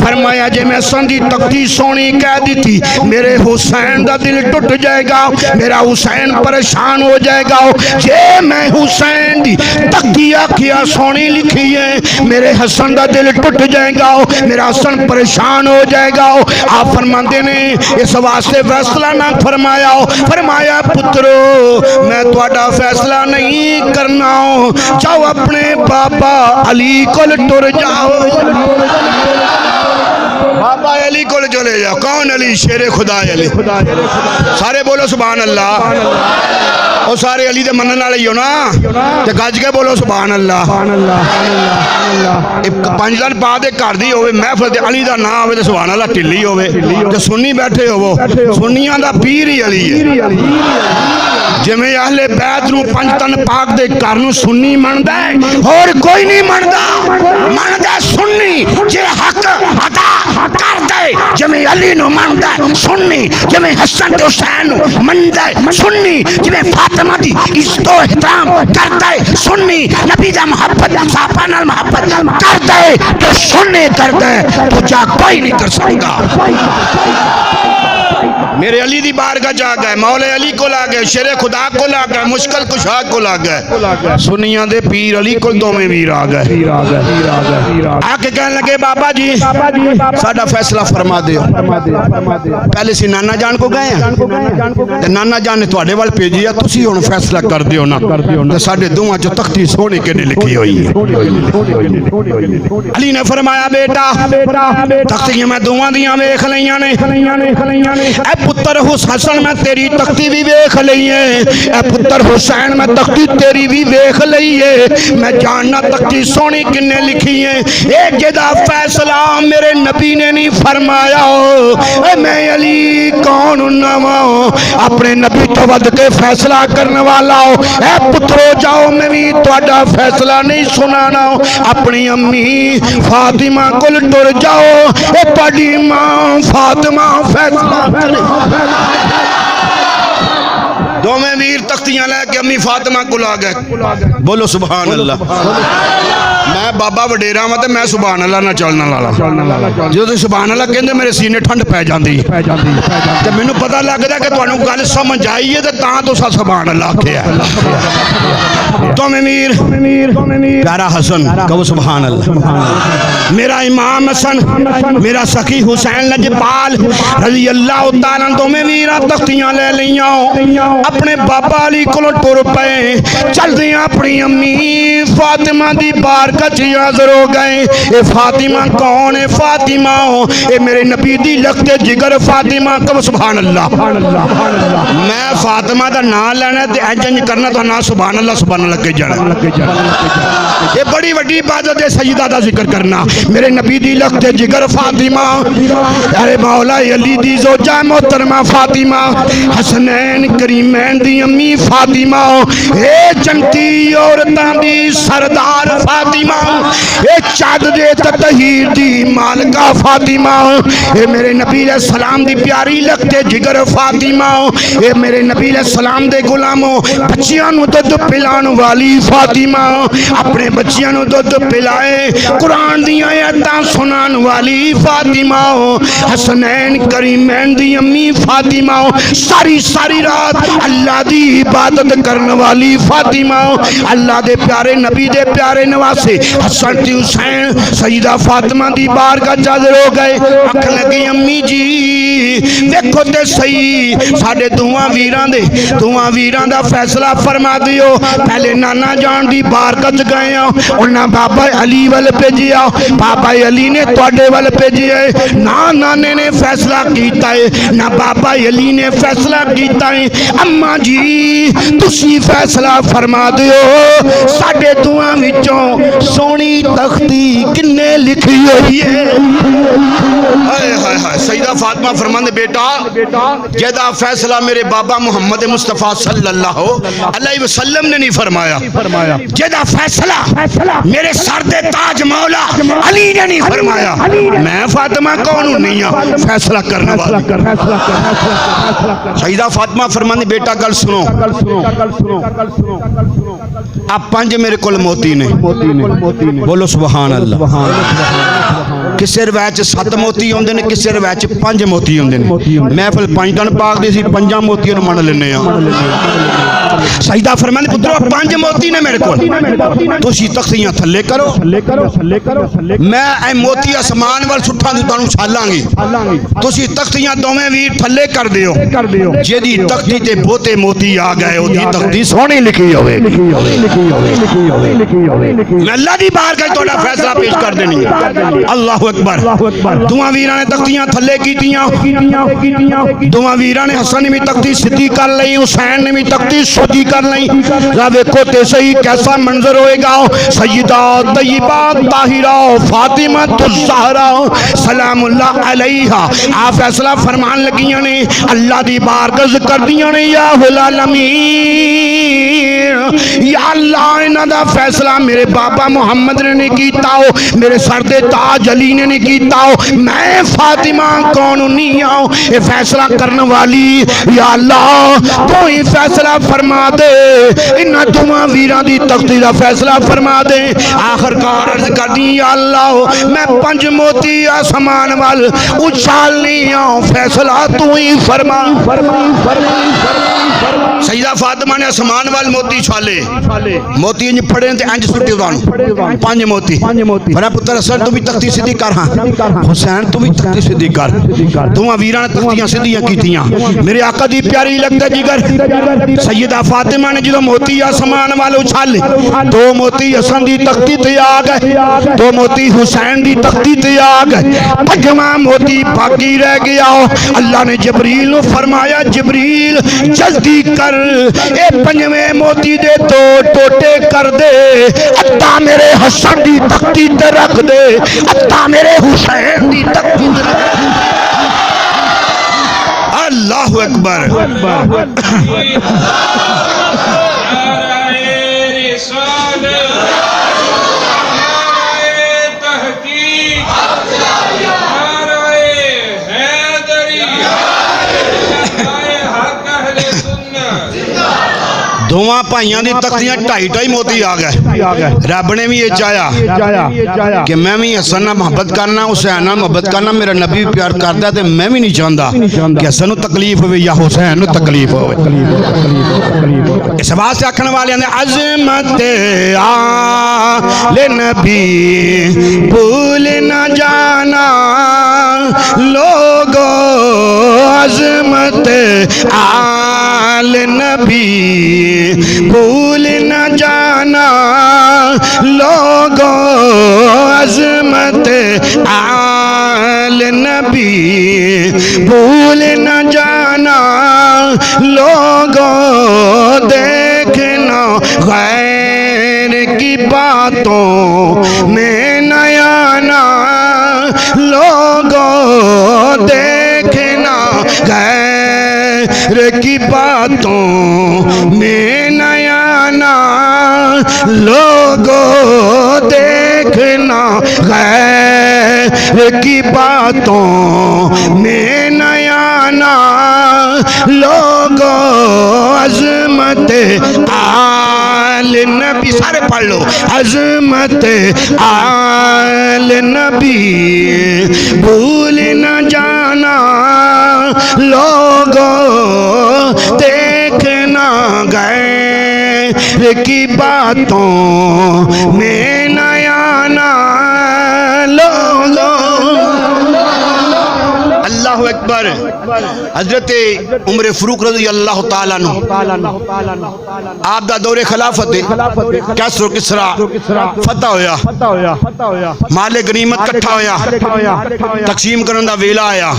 فرمایا جے میں حسن دی تختی سونی کہہ دیتی میرے حسین دا دل ٹوٹ جائے گا, میرا حسین پریشان ہو جائے گا. جے میں حسین دی تختی آکھیا سونی لکھی ہے میرے حسن دا دل ٹوٹ جائے گا, میرا حسن پریشان ہو جائے گا. آپ فرماندے نے اس واسطے فیصلہ نہ فرمایا. فرمایا پترو میں تہاڈا فیصلہ نہیں کرنا, جاؤ اپنے بابا علی کول ٹر جاؤ. بابا علی کول چلے جاؤ. کون علی؟ شیر خدا علی. سارے بولو سبحان اللہ. او سارے علی دے منن والے ہی ہو نا تے گج کے بولو سبحان اللہ. پنج دن بعد گھر دی ہوے محفل تے علی دا نام ہوے تے سبحان اللہ ٹلی ہوے تے سنی بیٹھے ہوو, سنیاں دا پیر ہی علی ہے. جویں اہل بیت نو پنج تن پاک دے گھر نو سنی مندا ہے اور کوئی نہیں مندا سنی جے حق ادا کر دے. جویں علی نو مندا سنی, جویں حسن تے حسین نو مندا سنی, جویں فاطمہ دی عزت و احترام کردا ہے سنی, نبی دا محبت صحابہ نال محبت کردا ہے تو سنی کردا ہے تو جا کوئی نہیں کر سکتا. میرے علی دی بارگاہ جا گئے, مولا علی کو لا گئے, شیر خدا کو لا گئے, مشکل کشا کو لا گئے, سنیاں دے پیر علی کو دوویں ویر آ گئے. آ کے کہنے لگے بابا جی ساڈا فیصلہ فرما دیو. پہلے سی نانا جان کو گئے ہیں تے نانا جان نے تواڈے ول بھیجیا, تسی ہن فیصلہ کر دیو نا تے ساڈے دوواں چ تختی سونی کنے لکھی ہوئی ہے. علی نے فرمایا بیٹا تختیاں میں دوواں دیاں ویکھ لیاں نے. اے پتر حسن میں تیری تختی بھی ویکھ لئی ہے, اے پتر حسین میں تختی تیری بھی ویکھ لئی ہے. میں جاننا تختی سونی کنے لکھی ہے. اے جدا فیصلہ میرے نبی نے نہیں فرمایا. اے میں علی کون ہوں اپنے نبی تو ود کے فیصلہ کرنے والا ہوں. اے پترو جاؤ میں بھی تہاڈا فیصلہ نہیں سنانا, اپنی امی فاطمہ کول ٹر جاؤ. اے تہاڈی ماں فاطمہ فیصلہ دوویں ویر تختیاں لے کے امی فاطمہ کو لا گئے. بولو سبحان اللہ. میں بابا وڈیرا ہاں تے میں سبحان اللہ نہ چلنا والا. جدوں سبحان اللہ کہندے میرے سینے ٹھنڈ پی جاندی ہے تے مینوں پتہ لگدا کہ تانوں گل سمجھ آئی ہے تے تاں تساں سبحان اللہ آکھیا. دوویں ویر پیارا حسن کہو سبحان اللہ. میرا امام حسن, میرا سخی حسین لجپال رضی اللہ تعالی عنہ دوویں ویراں تختیاں لے لیاں, اپنے بابا علی کولوں ٹر پئے. چلدیاں اپنی امی فاطمہ دی بارگاہ حاضر ہو گئے. اے فاطمہ کون ہے؟ فاطمہ اے میرے نبی دی لگتے جگر فاطمہ. کہو سبحان اللہ. میں فاطمہ دا نام لینا تے انج کرنا تو نہ سبحان اللہ سبحان اللہ کے جانا. یہ بڑی وڈی عبادت ہے سجدہ دا ذکر کرنا. میرے نبی دی لگتے جگر فاطمہ, ارے مولا علی دی زوجہ محترمہ فاطمہ, حسنین کریمین دی امی فاطمہ, اے جنتی عورتاں دی سردار فاطمہ, اے چاد دے تطہیر دی مالکہ فاطمہ, اے میرے نبی علیہ السلام دی پیاری لگتے جگر فاطمہ, اے میرے نبی علیہ السلام دے غلاموں بچیاں نو دودھ پلان والی فاطمہ, اپنے بچیاں نو دودھ پلائے قرآن دی آیاتاں سنان والی فاطمہ, حسنین کریمین دی امی فاطمہ, ساری رات اللہ دی عبادت کرنے والی فاطمہ, اللہ دے پیارے نبی دے پیارے نواسے حسن تے حسین سیدہ فاطمہ دی بارگاہ حاضر ہو گئے آکھن لگی امی جی دیکھو تے صحیح ساڈے دوواں ویراں دا فیصلہ فرما دیو پہلے نانا جان دی بارگاہ گئے انہاں بابا علی ول بھیجیا بابا علی نے تواڈے ول بھیجیا نہ نانے نے فیصلہ کیتا ہے نہ بابا علی نے فیصلہ کیتا ہے اما جی تسی فیصلہ فرما دیو ساڈے دوواں وچوں سونی تختی کنے لکھی ہوئی ہے سیدہ فاطمہ فرماندے بیٹا جیدہ فیصلہ میرے بابا محمد مصطفیٰ صلی اللہ علیہ وسلم نے نہیں فرمایا جیدہ فیصلہ میرے سرد تاج مولا علی نے نہیں فرمایا میں فاطمہ کون ہوں نہیں ہوں فیصلہ کرنے والا سیدہ فاطمہ فرماندے بیٹا گل سنو آپ پانچ میرے کل موتی نے بولو سبحان اللہ کسے روایت 7 موتی ہوندے نے کسے روایت 5 موتی ہوندے نے محفل 5 دن پاک دی سی 5 موتیاں نوں من لینے ہاں سیدہ فرماندے پترو 5 موتی نے میرے کول تسی تختیاں تھلے کرو میں اے موتی اسمان وال سٹھاں دی تانوں چھالاں گی تسی تختیاں دوویں ویر تھلے کر دیو جیدی تختی تے بوتے موتی آ گئے او دی تختی سونی لکھی ہوئے میں اللہ دی بارگاہ تہاڈا فیصلہ پیش کر دینی اللہ اکبر دوواں ویراں نے تختیاں تھلے کیتیاں دوواں ویراں نے حسن نے بھی تختی سیدھی کر لئی حسین نے بھی تختی سودی کر لئی ذرا ویکھو تے صحیح کیسا منظر ہوئے گا سیدہ طیبہ طاہرہ فاطمہ الزہرا سلام اللہ علیہا آپ فیصلہ فرمان لگیاں نے اللہ دی بارگاہ کر دیاں نے یا العالمین یا اللہ انہاں دا فیصلہ میرے بابا محمد نے نہیں کیتا ہو میرے سر دے تاج علی نے نہیں کیتا ہو میں فاطمہ کون نہیں ہوں یہ فیصلہ کرنے والی یا اللہ تو ہی فیصلہ فرما دے انہاں دوواں ویراں دی تختی دا فیصلہ فرما دے آخر کار عرض کر دی یا اللہ میں 5 موتی آسمان وال اچھالنی ہوں فیصلہ تو ہی فرما سیدہ فاطمہ نے آسمان وال موتی چھالے موتی انج پڑے تے انج سٹے دانو 5 موتی بڑا پتر حسن تو بھی تختی سیدھی کر ہاں حسین تو بھی تختی سیدھی کر دوواں ویراں نے تختیاں سیدھیاں کیتیاں میرے آقا دی پیاری لگتا جگر سیدہ فاطمہ نے جدوں موتی آسمان والے اچھالے 2 موتی حسن دی تختی تے آ گئے 2 موتی حسین دی تختی تے آ گئے 5واں موتی باقی رہ گیا اللہ نے جبریل نو فرمایا جبریل جلدی کر اے 5ویں موتی دے 2 ٹوٹے کر دے اتا میرے حسن دی تختی تے رکھ دے اتا میرے حسین دی تختی تے رکھ دے اللہ اکبر دوواں بھائیاں دی تختیاں 2.5 موتی آ گئے رب نے بھی یہ چاہیا کہ میں بھی حسن نہ محبت کرنا حسین نہ محبت کرنا میرا نبی پیار کرتا ہے تے میں بھی نہیں چاہتا کہ حسن نو تکلیف ہوئے یا حسین نو تکلیف ہوئے اس بات سے آکھنے والے ہیں عظمت آل نبی بھول نہ جانا لوگو عظمت آل نبی بھول نہ جانا لوگو عظمت آل نبی بھول نہ جانا لوگو دیکھنا غیر کی باتوں میں نہ آنا لوگو دیکھنا غیر کی باتوں میں نہ آنا لوگو دیکھنا غیر کی باتوں میں نہ آنا لوگو عظمت آل نبی سارے پڑھ لو عظمت آل نبی بھول نہ جانا لوگو دیکھنا غیر کی باتوں میں نہ بنا لو اللہ اکبر. حضرت عمر فاروق رضی اللہ تعالیٰ عنہ آپ دا دور خلافت کیسر و کسرا فتح ہویا, مال غنیمت کٹھا ہویا, تقسیم کرن دا ویلا آیا.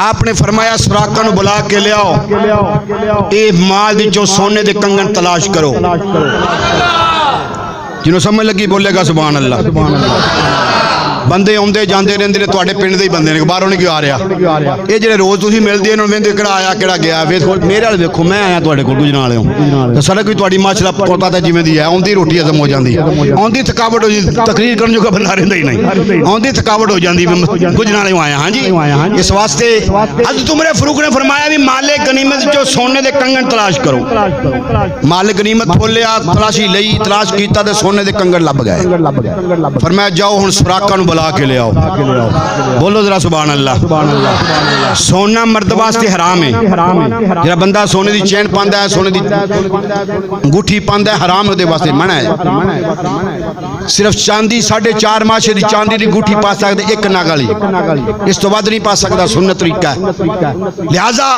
آپ نے فرمایا سراقہ نو بلا کے لے آؤ, اے مال دی جو سونے دے کنگن تلاش کرو. جنہوں سمجھ لگی بولے گا سبحان اللہ. بندے آندے جاندے رہندے نے تواڈے پنڈ دے ہی بندے نے, باہروں نہیں کیوں آ رہا. یہ جڑے روز تسی ملدے انہوں ویندے کیڑا آیا کیڑا گیا. میرے والے ویکھو میں آیا تواڈے کول گجران والےوں, سارا کوئی تواڈی ماشاءاللہ پتہ تے جویں دی ہے اوندی روٹی ہضم ہو جاندی, اوندی تھکاوٹ ہو جاندی, تقریر کرن جو کا بندہ رہندا ہی نہیں, اوندی تھکاوٹ ہو جاندی. گجران والےوں آیا. ہاں جی, اس واسطے حضرت عمر فاروق نے فرمایا بھی مال غنیمت جو سونے دے کنگن تلاش کرو. مال غنیمت کھولیا, تلاشی لئی, تلاش کیتا تے سونے دے کنگن لب گئے. فرمایا جاؤ ہن سراقہ نو بلا کے لے آؤ. بولو ذرا سبحان اللہ. سونا مرد واسطے حرام ہے. جڑا بندہ سونے دی چین پاندا ہے, سونے دی انگوٹھی پاندا ہے, حرام دے واسطے منع ہے. صرف چاندی 4.5 ماشے دی چاندی دی انگوٹھی پا سکدے, ایک ناگ والی, اس تو بعد نہیں پا سکدا, سنت طریقہ ہے. لہذا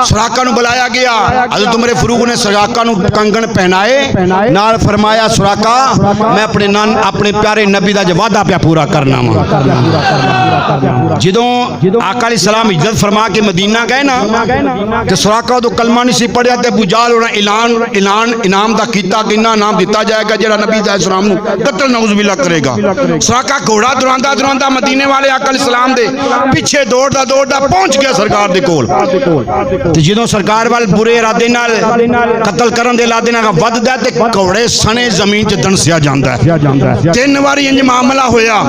سراقہ نو بلایا گیا. حضرت عمر فاروق نے سراقہ نو کنگن پہنائے, نال فرمایا سراقہ میں اپنے پیارے نبی دا جو وعدہ پہ پورا کرنا وا. جدوں آقا علیہ السلام ہجرت فرما کے مدینہ گئے نا, تے سراقہ تو کلمہ نہیں سی پڑھیا, تے ابو جہل اعلان انعام دا کیتا کہ انعام دیتا جائے گا جڑا نبی علیہ السلام نو قتل نعوذ باللہ کرے گا. سراقہ گھوڑا دوڑاندا مدینے والے آقا علیہ السلام دے پیچھے دوڑدا پہنچ گیا سرکار دے کول. تے جدوں سرکار وال برے ارادے نال قتل کرن دے ارادے نال وددا تے گھوڑے سنے زمین تے دنسیا جاندا ہے. 3 واری انج معاملہ ہویا.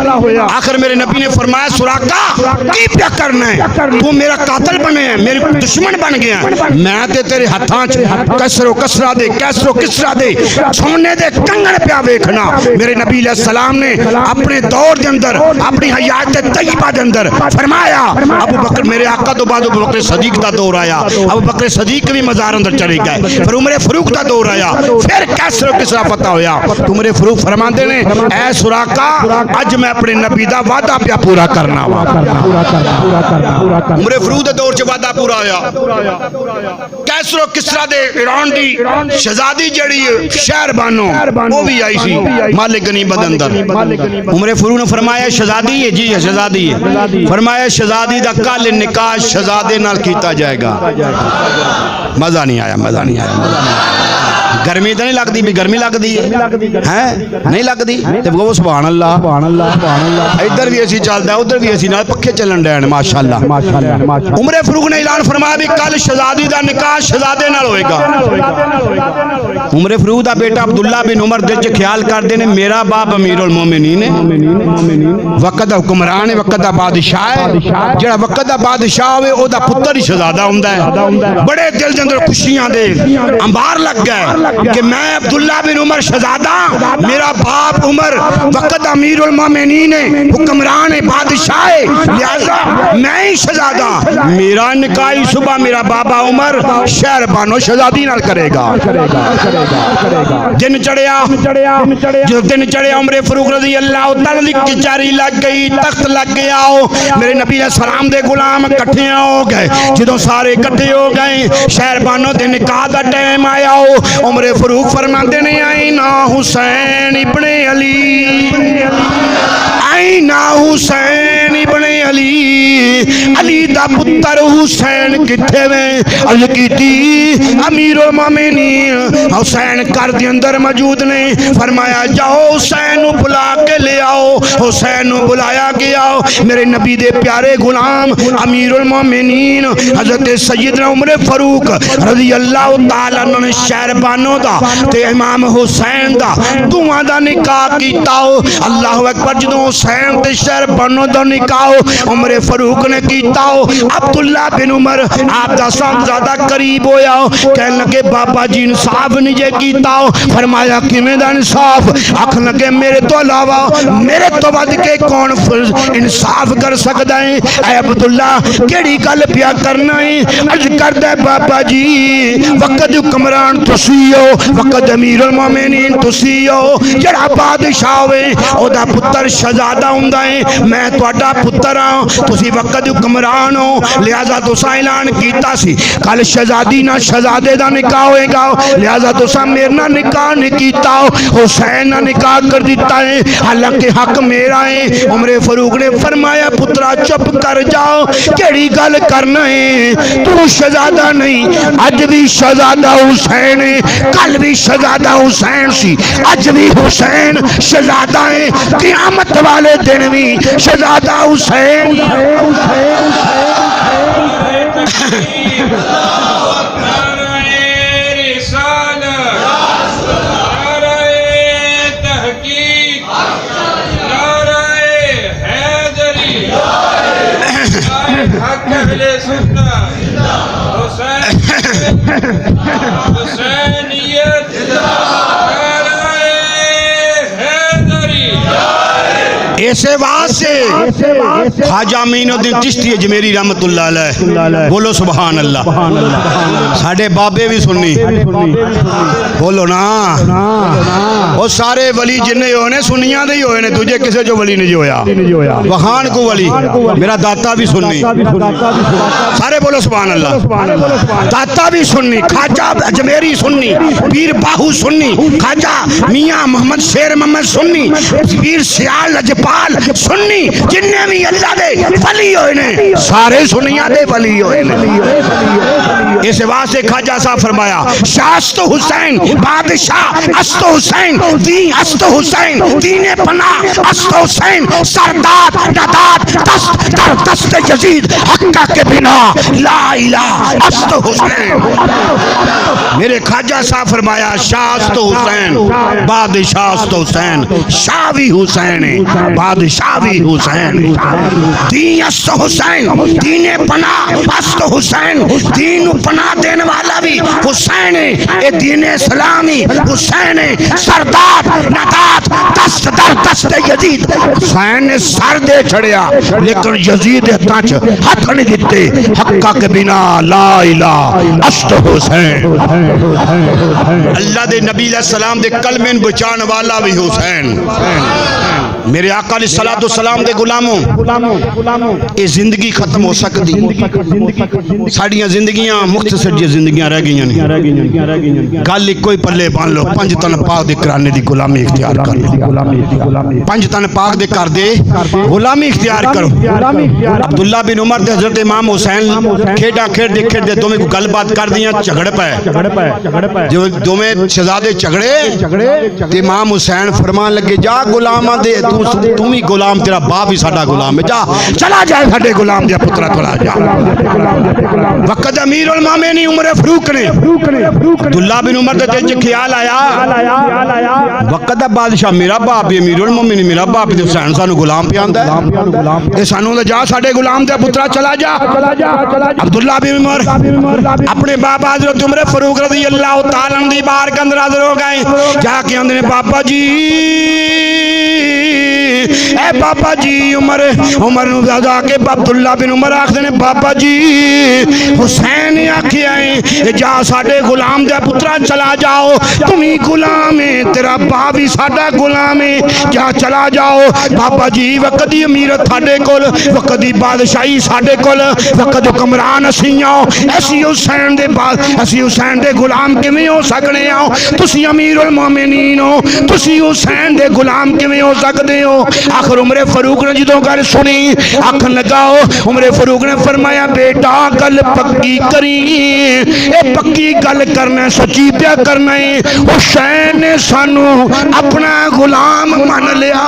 آخر میرے نبی نے فرمایا سراقہ کی پیا کرنا ہے, تو میرا قاتل بنے ہے, میرے دشمن بن گیا ہے. میں تے تیرے ہتھاں چ کسر و کسرا دے سونے دے کنگن پیا ویکھنا. میرے نبی علیہ السلام نے اپنے دور دے اندر, اپنی حیات طیبہ دے اندر فرمایا ابو بکر, میرے آقا تو بعد ابو بکر صدیق دا دور آیا, ابو بکر صدیق بھی مزار اندر چلے گئے, پھر عمر فاروق دا دور آیا, پھر کسر و کسرا فتح ہویا. عمر فاروق فرماندے نے اے سراقہ اج میں اپنے نبی دا وعدہ پیا پورا کرنا وا. عمر فاروق دے دور چ وعدہ پورا ہویا. کیسر و کسرا دے ایران دی شہزادی جڑی شہر بانو وہ بھی آئی سی مال غنیمت اندر. عمر فاروق نے فرمایا شہزادی ہے, جی شہزادی ہے. فرمایا شہزادی دا کل نکاح شہزادے نال کیتا جائے گا. مزہ نہیں آیا. گرمی تو نہیں لگتی بھی, گرمی لگتی ہے نہیں لگتی. تو سبحان اللہ. ادھر بھی اسی چلتا ہے, ادھر بھی اسی نال پکھے چلن ڈے ہیں ماشاءاللہ. عمر فاروق نے اعلان فرمایا بھی کل شہزادی دا نکاح شہزادے نال ہوئے گا. عمر فاروق دا بیٹا عبداللہ بن عمر دل چ خیال کرتے ہیں میرا باپ امیر المومنین ہے, وقت دا حکمران ہے, وقت دا بادشاہ ہے. جڑا وقت دا بادشاہ ہوئے او دا پتر ہی شہزادہ ہوندا ہے. بڑے دل دے اندر خوشیاں دے انبار لگ گئے کہ میں عبداللہ بن عمر شہزادہ, میرا باپ عمر وقت امیر المومنین ہے, حکمران ہے, بادشاہ ہے, لہذا میں ہی شہزادہ. میرا نکاح صبح میرا بابا عمر شہر بانو شہزادی نال کرے گا. دن چڑھیا, جو دن چڑھیا عمر فاروق رضی اللہ تعالی کی چاری لگ گئی, تخت لگ گیا. میرے نبی علیہ السلام دے غلام اکٹھے ہو گئے. جدوں سارے اکٹھے ہو گئے شہر بانو دے نکاح دا ٹائم آیا. عمر فاروق فرماندے نے آئینا حسین ابن علی, آئینا حسین ابن علی, علی دا پتر حسین کتھے میں. عرض کیتی امیر المومنین حسین گھر دے اندر موجود نے. فرمایا جاؤ حسین نو بلا کے لے آؤ. حسین نو بلایا گیا. میرے نبی دے پیارے غلام امیر المومنین حضرت سیدنا عمر فاروق رضی اللہ تعالیٰ عنہ نے شہر بانو دا تے امام حسین دا دوواں دا نکاح کیتا. اللہ اکبر. جدوں حسین تے شہر بانو دا نکاح عمر فاروق نے کیتا ہو عبداللہ بن عمر آپ دا صاحبزادہ قریب ہویا ہو کہنے لگے بابا جی انصاف نجے کیتا ہو فرمایا کیویں دا انصاف آکھن لگے میرے تو علاوہ میرے تو ود کے کون انصاف کر سکدا ہے اے عبداللہ کیڑی گل پیا کرنا ہے عرض کردا ہے بابا جی وقت حکمران تسی ہو وقت امیر المومنین تسی ہو جڑا بادشاہ ہوئے او دا پتر شہزادہ ہوندا ہے میں تہاڈا پتر ہاں تسی وقت حکمران ہو لہذا تساں اعلان کیتا سی کل شہزادی نہ شہزادے دا نکاح ہوئے گا لہذا تساں میرے نہ نکاح نہیں کیتا حسین نہ نکاح کر دیتا ہے حالانکہ حق میرا ہے عمر فاروق نے فرمایا پترا چپ کر جاؤ کیڑی گل کرنا ہے تو شہزادہ نہیں اج بھی شہزادہ حسین ہے کل بھی شہزادہ حسین سی اج بھی حسین شہزادہ ہے قیامت والے دن بھی شہزادہ حسین ایسے واسطے خواجہ امین الدین چشتی اجمیری رحمت اللہ علیہ بولو سبحان اللہ ساڑھے بابے بھی سننی بولو نا وہ سارے ولی جنہیں ہوئے نے سنیاں دے ہوئے نے تجھے کسے جو ولی نہیں جو ہویا وخان کو ولی میرا داتا بھی سننی سارے بولو سبحان اللہ داتا بھی سننی خواجہ اجمیری سننی پیر باہو سننی خواجہ میاں محمد شیر محمد سننی پیر سیال لجپال سنی جنہیں بھی اللہ دے ولی ہوئے نے سارے سنیاں دے ولی ہوئے نے اس واسطے خواجہ صاحب فرمایا شاست حسین بادشاہ است حسین دین است حسین دین پناہ است حسین سرداد نداد دست در دست یزید حقہ کے بنا لا الہ است حسین میرے خواجہ صاحب فرمایا شاست حسین بادشاہ است حسین شاوی حسین بادشاہ بھی حسین دین است حسین دین پناہ است حسین دین پناہ دینے والا بھی حسین اے دین اسلامی حسین سرداد نداد دست در دست یزید حسین نے سر دے چھڑیا لیکن یزید تانچ ہاتھ نہیں دیتے حقہ کے بنا لا الہ است حسین اللہ دے نبی علیہ السلام دے کلمے بچان والا بھی حسین میرے آقا علیہ السلام دے غلاموں یہ زندگی ختم ہو سکتی ساڑیاں زندگیاں مختصر جی زندگیاں رہ گئیاں نہیں گل کوئی پلے بان لو پنج تن پاک دے کرانے دی غلامی اختیار کرو پنج تن پاک دے کر دے غلامی اختیار کرو عبداللہ بن عمر دے حضرت امام حسین کھیڑا کھیڑ دے دومیں کو گل بات کر دیاں جھگڑ پائے جو دومیں شہزادے جھگڑے امام حسین فرمان لگے جا غلامہ دے تم ہی غلام تیرا باپ ہی ساڑا غلام ہے جا چلا جائے ساڑے غلام دیا پترہ چلا جا وقت امیر المومنین عمر فاروق نے عبداللہ بن عمر دے دل خیال آیا وقت بادشاہ میرا باپ ہے امیر المومنین میرا باپ ہے حسین سانو غلام پہ آندا ہے اے سانو جا ساڑے غلام دیا پترہ چلا جا عبداللہ بن عمر اپنے باپ حضرت عمر فاروق رضی اللہ تعالیٰ عنہ دی بار کے اندر حاضر ہو گئے جا کے اندر بابا جی اے بابا جی عمر نو زیادہ کے عبداللہ بن عمر آخر نے بابا جی حسین آکھے آئے جا ساڑے غلام دے پترہ چلا جاؤ تمہیں غلام ہے تیرا باپ ہی ساڑا غلام ہے جا چلا جاؤ بابا جی وقت دی امیرت ساڑے کول وقت دی بادشاہی ساڑے کول وقت حکمران اسیاں ایسی حسین دے اسی حسین دے غلام کیویں ہو سکنے ہو تسی امیر المومنین ہو تسی حسین دے غلام کیویں ہو سکتے ہو آخر عمر فاروق نے جدوں گل سنی آنکھ لگاؤ عمر فاروق نے فرمایا بیٹا گل پکی کری اے پکی گل کرنا سچی پیا کرنا حسین نے سانو اپنا غلام مان لیا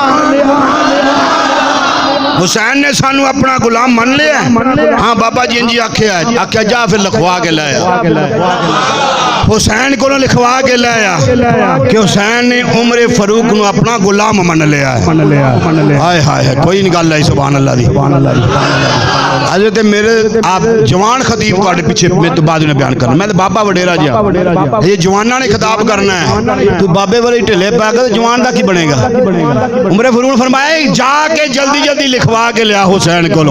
حسین نے سانو اپنا غلام من لیا ہے؟ ہاں بابا جی انجی آکھیا جا پھر لکھوا کے لایا حسین کو لکھوا کے لایا کہ حسین نے عمر فاروق نو اپنا غلام من لیا ہے ہائے ہائے کوئی نہیں گل ہے سبحان اللہ دی حضرت میرے آپ جوان خطیب کو پیچھے میں تو بعد میں بیان کرنا میں تو بابا وڈیرا جا یہ جوانہ نے خطاب کرنا ہے تو بابے والی ٹھلے پا کر جوان دا کی بنے گا عمر فاروق فرمایا جا کے جلدی جلدی لکھوا کے لیا حسین کو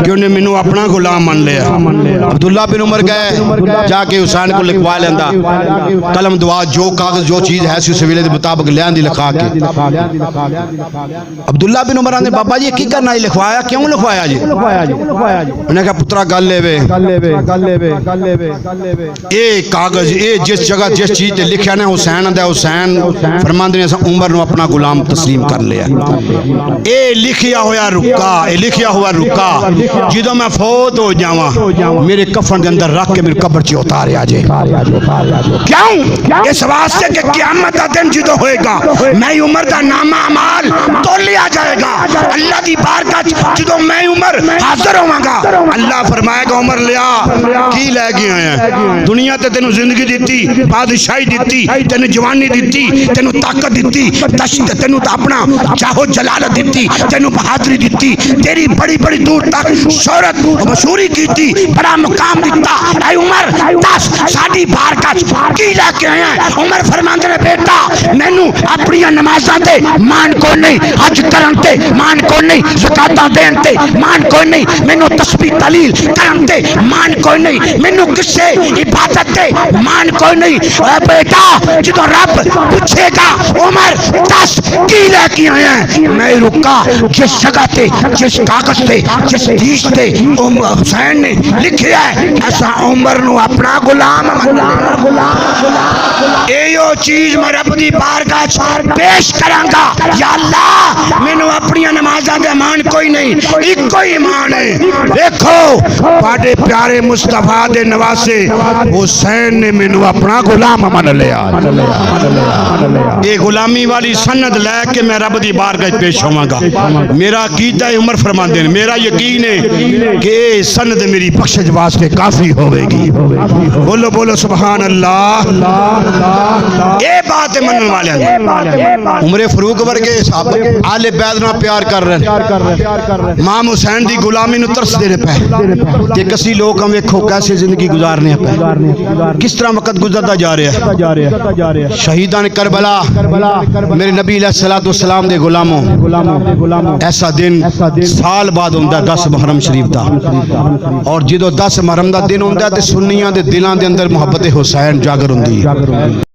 کہ انہیں منو اپنا غلام من لیا عبداللہ بن عمر گئے جا کے حسین کو لکھوا لیندہ قلم دعا جو کاغذ جو چیز ہے اس سویلے دے مطابق لیاندی لکھا کے عبداللہ بن عمر نے بابا جی کی کرنا ہے لکھوایا کیوں لکھوایا جی انہیں کہا پترہ گل لے وے اے کاغذ اے جس جگہ جس چیز تے لکھیا نے حسین اندھا حسین فرماندے نے عمر نو اپنا غلام تسلیم کر لیا اے لکھیا ہوا رکا جدو میں فوت ہو جاواں میرے کفن دے اندر رکھ کے میرے قبر چ اتارے آ جائے کیوں اس واسطے کہ قیامت دا دن جدو ہوئے گا میں عمر دا نامہ اعمال تو لیا جائے گا اللہ دی بارگاہ جدو میں عمر حاضر ہوں گا اللہ فرمائے گا عمر لیا کی لے گئے ہیں دنیا تے تینوں زندگی دیتی بادشاہی دیتی تینوں جوانی دیتی تینوں طاقت دیتی تینوں اپنا چاہو جلالت دیتی تینوں بہادری دیتی تیری بڑی بڑی دور تک شہرت مشہوری کیتی بڑا مقام دیتا اے عمر دس ساڈی بارگاہ کی لے کے آئے ہیں عمر فرماندے نے بیٹا مینوں اپنی نمازاں تے مان کو نہیں حج کرن تے مان کو نہیں زکاتاں دین تے مان کو نہیں مینوں تسبیح تحلیل کرن تے مان کو نہیں مینوں کسے عبادت تے مان کو نہیں اے بیٹا جدوں رب پوچھے گا عمر دس کی لے کے آئے ہیں میں رکا جس جگہ تے جس کاغذ تے جس حدیث تے حسین نے لکھیا ہے ایسا عمر نو اپنا غلام ایو چیز میں رب دی بارگاہ پیش کروں گا یا اللہ مینوں اپنی نمازاں دے مان کوئی نہیں ایک کوئی ایمان ہے دیکھو بڑے پیارے مصطفیٰ دے نواسے حسین نے مینوں اپنا غلام من لیا یہ غلامی والی سند لے کے میں رب دی بارگاہ پیش ہوواں گا میرا عقیدہ عمر فرماندے نے میرا یقین ہے کہ سند میری بخشش واسطے کافی ہوے گی بولو بولو سبحان اللہ اے بات منن والے عمر فاروق ورگے صحابہ آل بیت نال پیار کر رہے امام حسین دی غلامی نو ترس دے پے تے کسی لوگ ہم ویکھو کیسے زندگی گزارنے پے کس طرح وقت گزرتا جا رہا ہے شہیدان کربلا میرے نبی علیہ الصلوۃ والسلام دے غلاموں ایسا دن سال بعد ہوندا 10 محرم شریف دا اور جدو 10 محرم دا دن ہوندا تے سنیاں دے دلاں دے اندر محبت حسین جاگر ہوندی